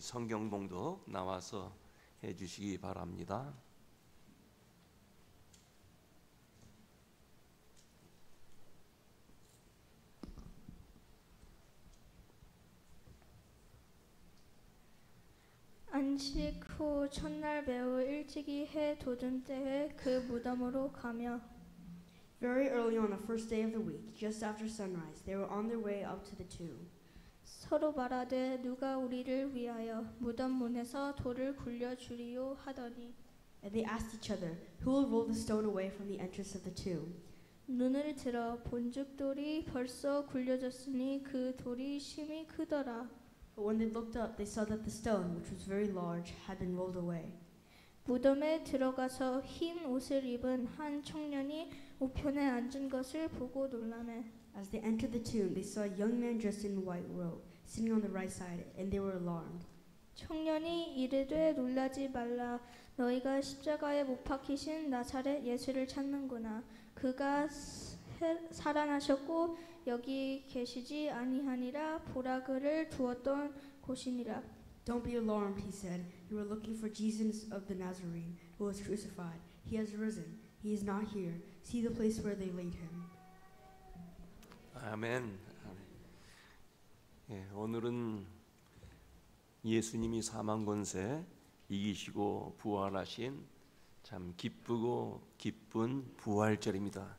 성경 봉독 나와서 해주시기 바랍니다. 안식 후 첫날 매우 일찍이 해 돋은 때에 그 무덤으로 가며 Very early on the first day of the week, just after sunrise, they were on their way up to the tomb. 서로 말하되 누가 우리를 위하여 무덤 문에서 돌을 굴려 주리요 하더니 And they asked each other, "Who will roll the stone away from the entrance of the tomb?" 눈을 들어 본즉 돌이 벌써 굴려졌으니 그 돌이 심히 크더라. But when they looked up, they saw that the stone, which was very large, had been rolled away. 무덤에 들어가서 흰 옷을 입은 한 청년이 우편에 앉은 것을 보고 놀라매 As they entered the tomb, they saw a young man dressed in a white robe, sitting on the right side, and they were alarmed. 청년이 이르되 놀라지 말라. 너희가 십자가에 못 박히신 나사렛 예수를 찾는구나. 그가 살아나셨고 여기 계시지 아니하니라. 보라 그를 두었던 곳이니라. Don't be alarmed, he said. You are looking for Jesus of the Nazarene, who was crucified. He has risen. He is not here. See the place where they laid him. 아멘. 오늘은 예수님이 사망 권세 이기시고 부활하신 참 기쁘고 기쁜 부활절입니다.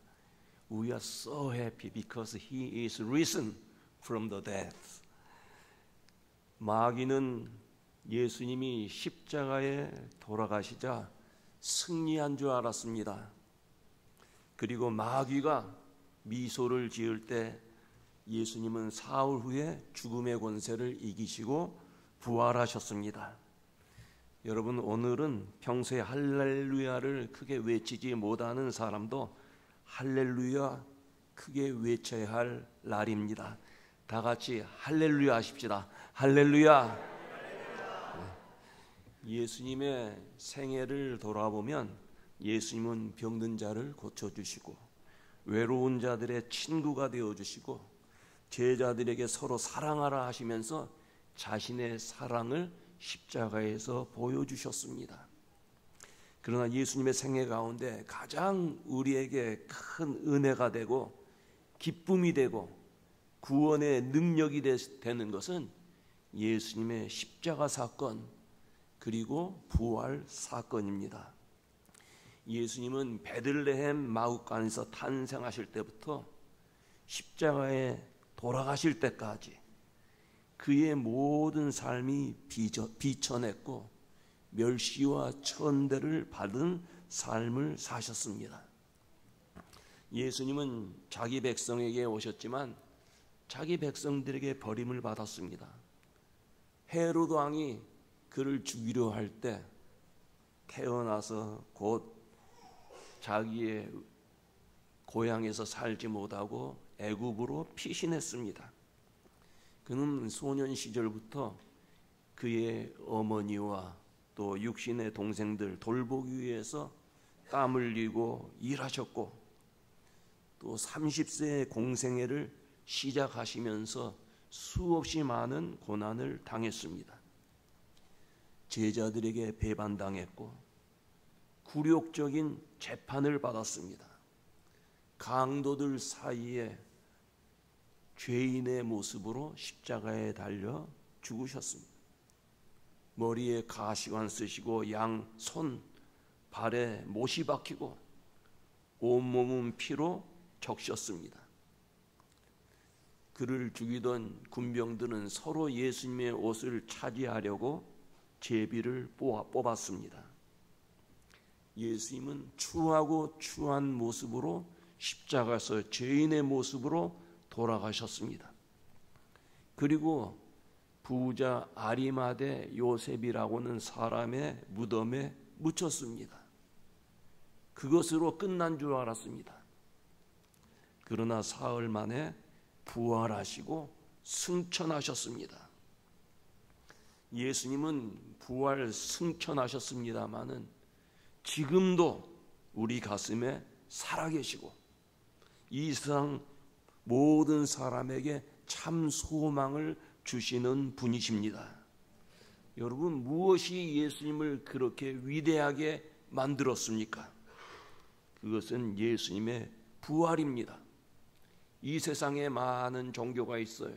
We are so happy because He is risen from the dead. 마귀는 예수님이 십자가에 돌아가시자 승리한 줄 알았습니다. 그리고 마귀가 미소를 지을 때 예수님은 사흘 후에 죽음의 권세를 이기시고 부활하셨습니다. 여러분, 오늘은 평소에 할렐루야를 크게 외치지 못하는 사람도 할렐루야 크게 외쳐야 할 날입니다. 다 같이 할렐루야 하십시다. 할렐루야. 예수님의 생애를 돌아보면 예수님은 병든 자를 고쳐주시고 외로운 자들의 친구가 되어주시고 제자들에게 서로 사랑하라 하시면서 자신의 사랑을 십자가에서 보여주셨습니다. 그러나 예수님의 생애 가운데 가장 우리에게 큰 은혜가 되고 기쁨이 되고 구원의 능력이 되는 것은 예수님의 십자가 사건 그리고 부활 사건입니다. 예수님은 베들레헴 마구간에서 탄생하실 때부터 십자가에 돌아가실 때까지 그의 모든 삶이 비천했고 멸시와 천대를 받은 삶을 사셨습니다. 예수님은 자기 백성에게 오셨지만 자기 백성들에게 버림을 받았습니다. 헤로드 왕이 그를 죽이려 할 때 태어나서 곧 자기의 고향에서 살지 못하고 애굽으로 피신했습니다. 그는 소년 시절부터 그의 어머니와 또 육신의 동생들 돌보기 위해서 땀 흘리고 일하셨고 또 30세의 공생애를 시작하시면서 수없이 많은 고난을 당했습니다. 제자들에게 배반당했고 굴욕적인 재판을 받았습니다. 강도들 사이에 죄인의 모습으로 십자가에 달려 죽으셨습니다. 머리에 가시관 쓰시고 양 손 발에 못이 박히고 온몸은 피로 적셨습니다. 그를 죽이던 군병들은 서로 예수님의 옷을 차지하려고 제비를 뽑았습니다. 예수님은 추하고 추한 모습으로 십자가에서 죄인의 모습으로 돌아가셨습니다. 그리고 부자 아리마대 요셉이라고는 사람의 무덤에 묻혔습니다. 그것으로 끝난 줄 알았습니다. 그러나 사흘 만에 부활하시고 승천하셨습니다. 예수님은 부활 승천하셨습니다마는 지금도 우리 가슴에 살아계시고 이 세상 모든 사람에게 참 소망을 주시는 분이십니다. 여러분, 무엇이 예수님을 그렇게 위대하게 만들었습니까? 그것은 예수님의 부활입니다. 이 세상에 많은 종교가 있어요.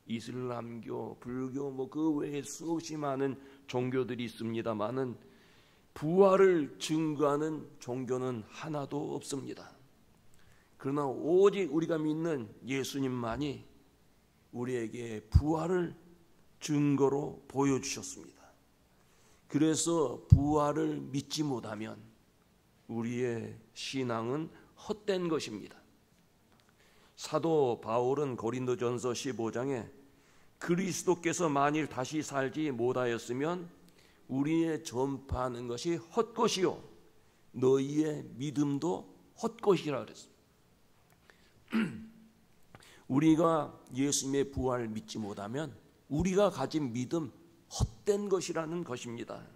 이슬람교, 불교, 그 외에 수없이 많은 종교들이 있습니다만은 부활을 증거하는 종교는 하나도 없습니다. 그러나 오직 우리가 믿는 예수님만이 우리에게 부활을 증거로 보여주셨습니다. 그래서 부활을 믿지 못하면 우리의 신앙은 헛된 것입니다. 사도 바울은 고린도전서 15장에 그리스도께서 만일 다시 살지 못하였으면 우리의 전파하는 것이 헛것이요 너희의 믿음도 헛것이라 그랬습니다. 우리가 예수님의 부활을 믿지 못하면 우리가 가진 믿음 헛된 것이라는 것입니다.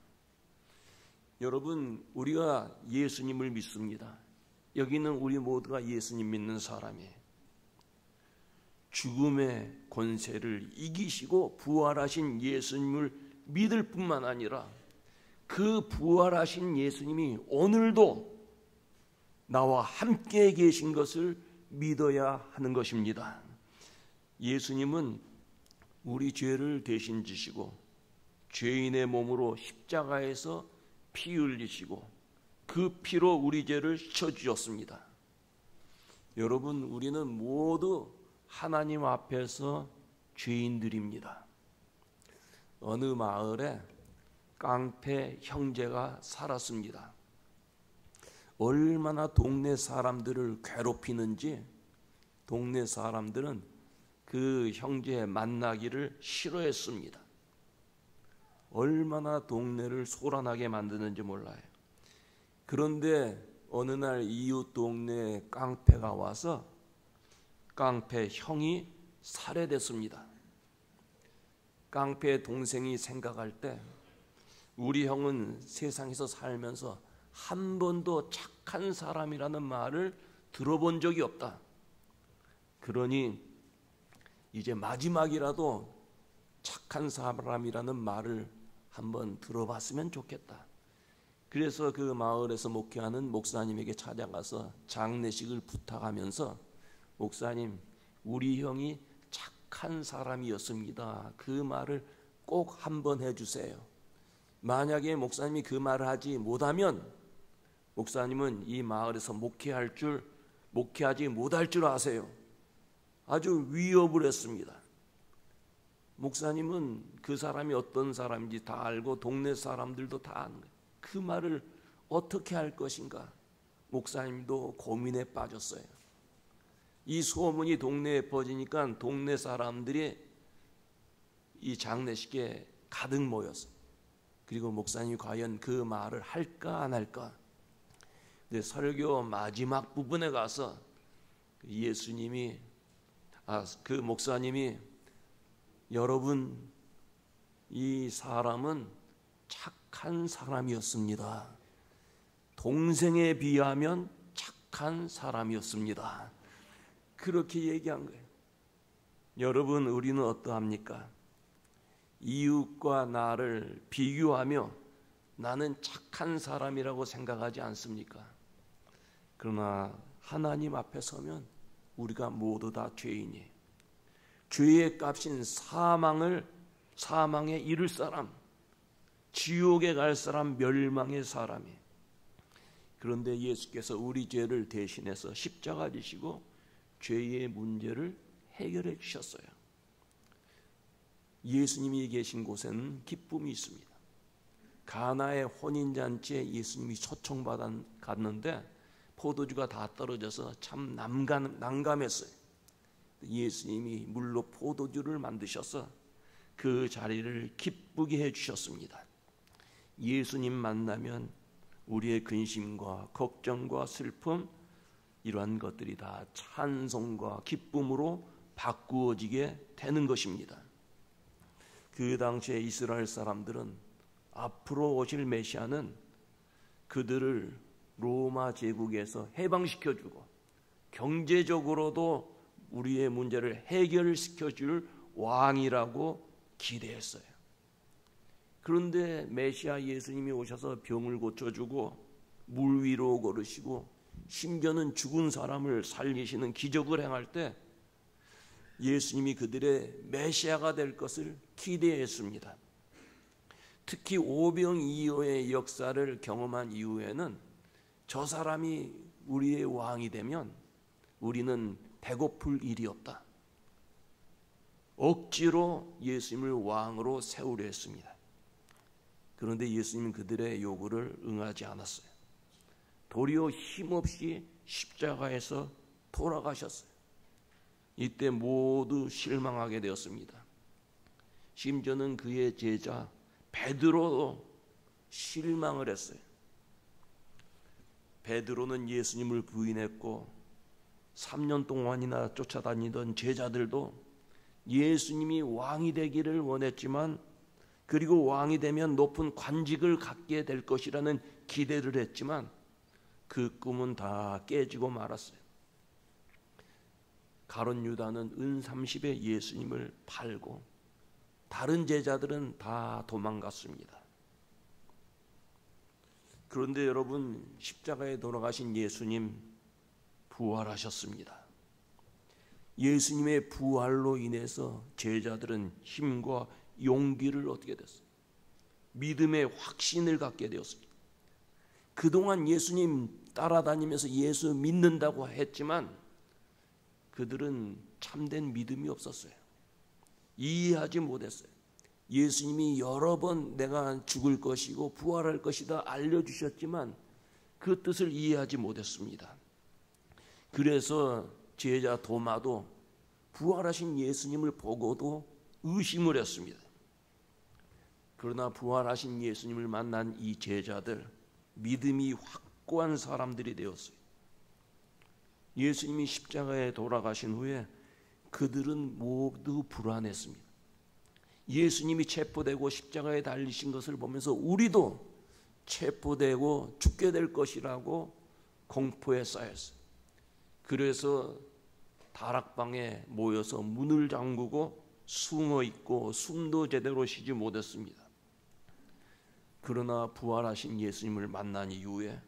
여러분, 우리가 예수님을 믿습니다. 여기는 우리 모두가 예수님 믿는 사람이에요. 죽음의 권세를 이기시고 부활하신 예수님을 믿을 뿐만 아니라 그 부활하신 예수님이 오늘도 나와 함께 계신 것을 믿어야 하는 것입니다. 예수님은 우리 죄를 대신 지시고 죄인의 몸으로 십자가에서 피 흘리시고 그 피로 우리 죄를 씻어주셨습니다. 여러분, 우리는 모두 하나님 앞에서 죄인들입니다. 어느 마을에 깡패 형제가 살았습니다. 얼마나 동네 사람들을 괴롭히는지 동네 사람들은 그 형제 만나기를 싫어했습니다. 얼마나 동네를 소란하게 만드는지 몰라요. 그런데 어느 날 이웃 동네에 깡패가 와서 깡패 형이 살해됐습니다. 깡패 동생이 생각할 때 우리 형은 세상에서 살면서 한 번도 착한 사람이라는 말을 들어본 적이 없다. 그러니 이제 마지막이라도 착한 사람이라는 말을 한번 들어봤으면 좋겠다. 그래서 그 마을에서 목회하는 목사님에게 찾아가서 장례식을 부탁하면서 목사님, 우리 형이 착한 사람이었습니다. 그 말을 꼭 한번 해주세요. 만약에 목사님이 그 말을 하지 못하면 목사님은 이 마을에서 목회하지 못할 줄 아세요. 아주 위협을 했습니다. 목사님은 그 사람이 어떤 사람인지 다 알고 동네 사람들도 다 아는 거예요. 그 말을 어떻게 할 것인가? 목사님도 고민에 빠졌어요. 이 소문이 동네에 퍼지니까 동네 사람들이 이 장례식에 가득 모였어요. 그리고 목사님이 과연 그 말을 할까 안 할까? 근데 설교 마지막 부분에 가서 그 목사님이 여러분, 이 사람은 착한 사람이었습니다. 동생에 비하면 착한 사람이었습니다. 그렇게 얘기한 거예요. 여러분, 우리는 어떠합니까? 이웃과 나를 비교하며 나는 착한 사람이라고 생각하지 않습니까? 그러나 하나님 앞에 서면 우리가 모두 다 죄인이에요. 죄의 값인 사망에 이를 사람, 지옥에 갈 사람, 멸망의 사람이에요. 그런데 예수께서 우리 죄를 대신해서 십자가 지시고 죄의 문제를 해결해 주셨어요. 예수님이 계신 곳에는 기쁨이 있습니다. 가나의 혼인잔치에 예수님이 초청받았는데 포도주가 다 떨어져서 참 난감했어요. 예수님이 물로 포도주를 만드셔서 그 자리를 기쁘게 해주셨습니다. 예수님 만나면 우리의 근심과 걱정과 슬픔, 이러한 것들이 다 찬송과 기쁨으로 바꾸어지게 되는 것입니다. 그 당시에 이스라엘 사람들은 앞으로 오실 메시아는 그들을 로마 제국에서 해방시켜주고 경제적으로도 우리의 문제를 해결시켜줄 왕이라고 기대했어요. 그런데 메시아 예수님이 오셔서 병을 고쳐주고 물 위로 걸으시고 심지어는 죽은 사람을 살리시는 기적을 행할 때 예수님이 그들의 메시아가 될 것을 기대했습니다. 특히 오병이어의 역사를 경험한 이후에는 저 사람이 우리의 왕이 되면 우리는 배고플 일이 없다. 억지로 예수님을 왕으로 세우려 했습니다. 그런데 예수님은 그들의 요구를 응하지 않았어요. 도리어 힘없이 십자가에서 돌아가셨어요. 이때 모두 실망하게 되었습니다. 심지어는 그의 제자 베드로도 실망을 했어요. 베드로는 예수님을 부인했고 3년 동안이나 쫓아다니던 제자들도 예수님이 왕이 되기를 원했지만, 그리고 왕이 되면 높은 관직을 갖게 될 것이라는 기대를 했지만 그 꿈은 다 깨지고 말았어요. 가룟 유다는 은 30에 예수님을 팔고 다른 제자들은 다 도망갔습니다. 그런데 여러분, 십자가에 돌아가신 예수님 부활하셨습니다. 예수님의 부활로 인해서 제자들은 힘과 용기를 얻게 됐어요. 믿음의 확신을 갖게 되었습니다. 그동안 예수님 따라다니면서 예수 믿는다고 했지만 그들은 참된 믿음이 없었어요. 이해하지 못했어요. 예수님이 여러 번 내가 죽을 것이고 부활할 것이다 알려주셨지만 그 뜻을 이해하지 못했습니다. 그래서 제자 도마도 부활하신 예수님을 보고도 의심을 했습니다. 그러나 부활하신 예수님을 만난 이 제자들, 믿음이 확고한 사람들이 되었어요. 예수님이 십자가에 돌아가신 후에 그들은 모두 불안했습니다. 예수님이 체포되고 십자가에 달리신 것을 보면서 우리도 체포되고 죽게 될 것이라고 공포에 쌓였어요. 그래서 다락방에 모여서 문을 잠그고 숨어 있고 숨도 제대로 쉬지 못했습니다. 그러나 부활하신 예수님을 만난 이후에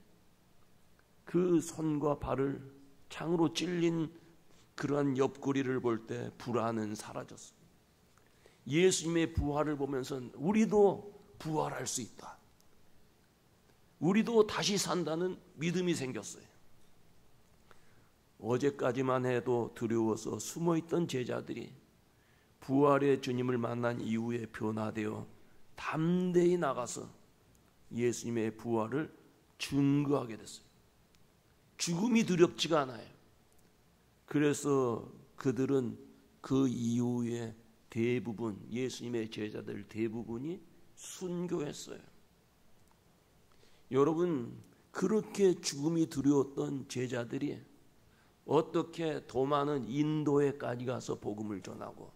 그 손과 발을 창으로 찔린 그러한 옆구리를 볼 때 불안은 사라졌어요. 예수님의 부활을 보면서 우리도 부활할 수 있다. 우리도 다시 산다는 믿음이 생겼어요. 어제까지만 해도 두려워서 숨어있던 제자들이 부활의 주님을 만난 이후에 변화되어 담대히 나가서 예수님의 부활을 증거하게 됐어요. 죽음이 두렵지가 않아요. 그래서 그들은 그 이후에 대부분 예수님의 제자들 대부분이 순교했어요. 여러분, 그렇게 죽음이 두려웠던 제자들이 어떻게 도마는 인도에까지 가서 복음을 전하고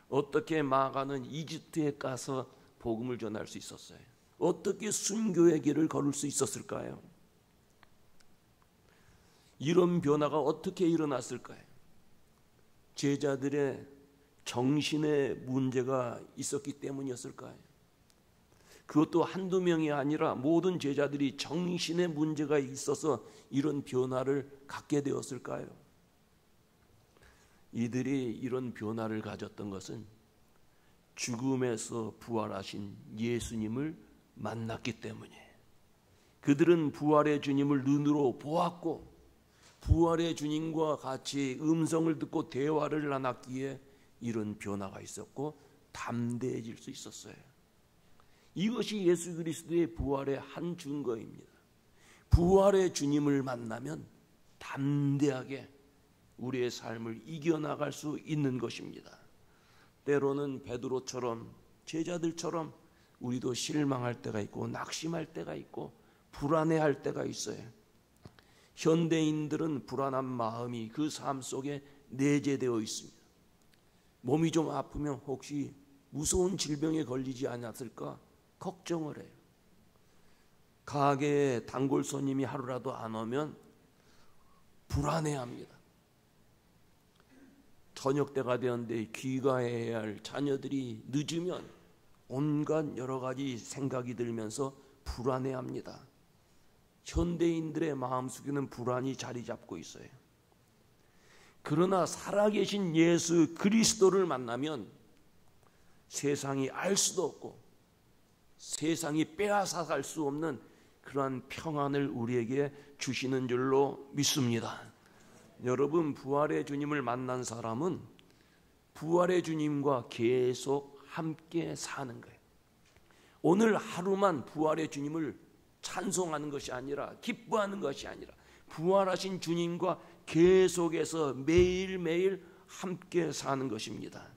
어떻게 마가는 이집트에 가서 복음을 전할 수 있었어요? 어떻게 순교의 길을 걸을 수 있었을까요? 이런 변화가 어떻게 일어났을까요? 제자들의 정신의 문제가 있었기 때문이었을까요? 그것도 한두 명이 아니라 모든 제자들이 정신의 문제가 있어서 이런 변화를 갖게 되었을까요? 이들이 이런 변화를 가졌던 것은 죽음에서 부활하신 예수님을 만났기 때문이에요. 그들은 부활의 주님을 눈으로 보았고 부활의 주님과 같이 음성을 듣고 대화를 나눴기에 이런 변화가 있었고 담대해질 수 있었어요. 이것이 예수 그리스도의 부활의 한 증거입니다. 부활의 주님을 만나면 담대하게 우리의 삶을 이겨나갈 수 있는 것입니다. 때로는 베드로처럼 제자들처럼 우리도 실망할 때가 있고 낙심할 때가 있고 불안해할 때가 있어요. 현대인들은 불안한 마음이 그 삶 속에 내재되어 있습니다. 몸이 좀 아프면 혹시 무서운 질병에 걸리지 않았을까 걱정을 해요. 가게에 단골 손님이 하루라도 안 오면 불안해합니다. 저녁 때가 되었는데 귀가해야 할 자녀들이 늦으면 온갖 여러 가지 생각이 들면서 불안해합니다. 현대인들의 마음속에는 불안이 자리 잡고 있어요. 그러나 살아계신 예수 그리스도를 만나면 세상이 알 수도 없고 세상이 빼앗아갈 수 없는 그러한 평안을 우리에게 주시는 줄로 믿습니다. 여러분, 부활의 주님을 만난 사람은 부활의 주님과 계속 함께 사는 거예요. 오늘 하루만 부활의 주님을 찬송하는 것이 아니라, 기뻐하는 것이 아니라 부활하신 주님과 계속해서 매일매일 함께 사는 것입니다.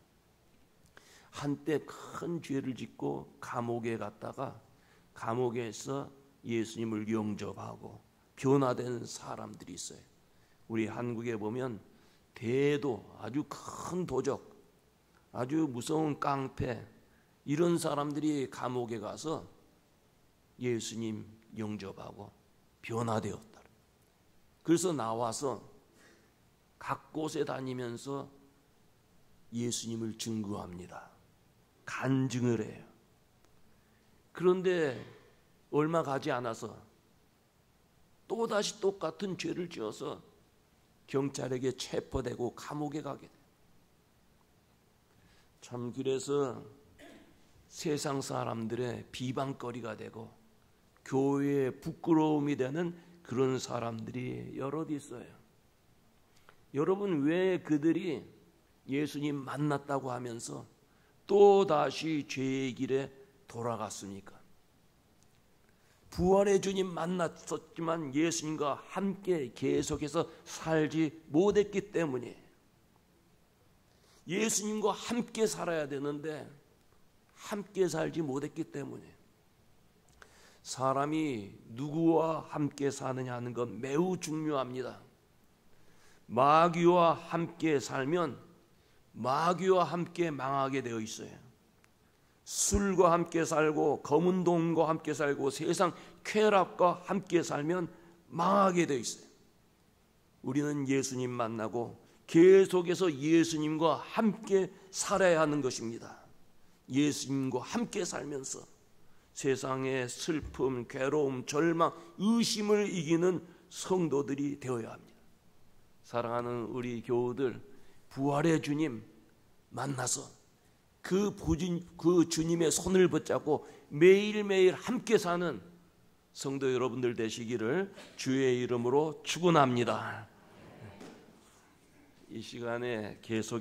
한때 큰 죄를 짓고 감옥에 갔다가 감옥에서 예수님을 영접하고 변화된 사람들이 있어요. 우리 한국에 보면 대도, 아주 큰 도적, 아주 무서운 깡패, 이런 사람들이 감옥에 가서 예수님 영접하고 변화되었다. 그래서 나와서 각 곳에 다니면서 예수님을 증거합니다. 간증을 해요. 그런데 얼마 가지 않아서 또다시 똑같은 죄를 지어서 경찰에게 체포되고 감옥에 가게 돼요. 참, 그래서 세상 사람들의 비방거리가 되고 교회의 부끄러움이 되는 그런 사람들이 여럿 있어요. 여러분, 왜 그들이 예수님 만났다고 하면서 또다시 죄의 길에 돌아갔습니까? 부활의 주님 만났었지만 예수님과 함께 계속해서 살지 못했기 때문에, 예수님과 함께 살아야 되는데 함께 살지 못했기 때문에, 사람이 누구와 함께 사느냐 하는 건 매우 중요합니다. 마귀와 함께 살면 마귀와 함께 망하게 되어 있어요. 술과 함께 살고 검은 돈과 함께 살고 세상 쾌락과 함께 살면 망하게 되어 있어요. 우리는 예수님 만나고 계속해서 예수님과 함께 살아야 하는 것입니다. 예수님과 함께 살면서 세상의 슬픔, 괴로움, 절망, 의심을 이기는 성도들이 되어야 합니다. 사랑하는 우리 교우들, 부활의 주님 만나서 그 주님의 손을 붙잡고 매일매일 함께 사는 성도 여러분들 되시기를 주의 이름으로 축원합니다. 이 시간에 계속해서